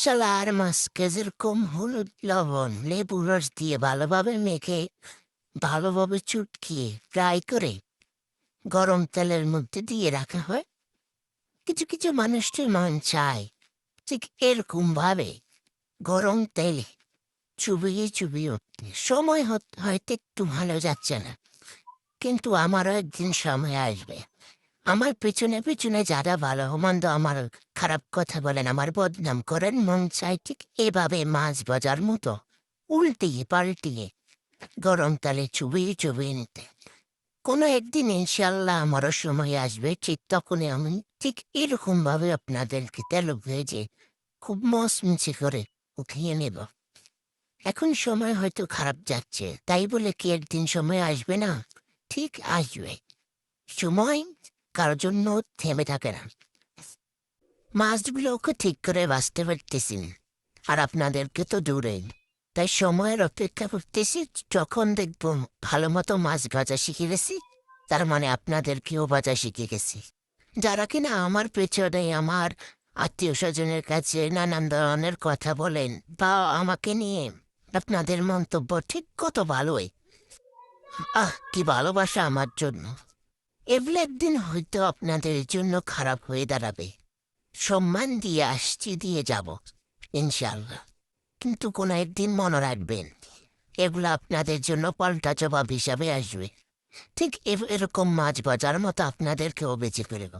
মশলা আর মাছকে যেরকম হলুদ লবণ লেবু রস দিয়ে ভালোভাবে মেখে ভালোভাবে চুটকিয়ে ফ্রাই করে গরম তেলের মধ্যে দিয়ে রাখা হয়, কিছু কিছু মানুষটির মন চায় ঠিক এরকম ভাবে গরম তেলে চুবিয়ে চুবিয়ে উঠতে। সময় হয়তো একটু ভালো যাচ্ছে না, কিন্তু আমারও একদিন সময় আসবে। আমার পেছনে পেছনে যারা ভালো মন্দ আমার খারাপ কথা বলেন, আমার বদনাম করেন, মন চাই ঠিক এভাবে মাছ ভাজার মতো উল্টিয়ে পাল্টিয়ে গরম তেলে চুবিয়ে চুবিয়ে নিতে। কোনো একদিন ইনশাল্লাহ আমারও সময় আসবে, ঠিক তখনই আমি ঠিক এরকম ভাবে আপনাদেরকে তেল ভেজে খুব মচমুচে করে উঠিয়ে নেব। এখন সময় হয়তো খারাপ যাচ্ছে, তাই বলে কি একদিন সময় আসবে না? ঠিক আসবে সময়, কারোর জন্য থেমে থাকে না। মাছগুলোকে ঠিক করে বাঁচতে পারতেছি না, আর আপনাদেরকে তো দূরে। তাই সময়ের অপেক্ষা করতেছি, যখন দেখব ভালো মতো মাছ ভাজা শিখে গেছি, তার মানে আপনাদেরকেও ভাজা শিখে গেছি। যারা কিনা আমার পেছনে আমার আত্মীয় স্বজনের কাছে নানান ধরনের কথা বলেন বা আমাকে নিয়ে আপনাদের মন্তব্য ঠিক কত ভালোই, কি ভালোবাসা আমার জন্য। এগুলো একদিন হয়তো আপনাদের জন্য খারাপ হয়ে দাঁড়াবে। সম্মান দিয়ে আসছি, দিয়ে যাব ইনশাল্লাহ। কিন্তু কোনো একদিন মনে রাখবেন, এগুলো আপনাদের জন্য পাল্টা জবাব হিসাবে আসবে। ঠিক এরকম মাছ বাজার মতো আপনাদেরকেও বেঁচে ফেলব।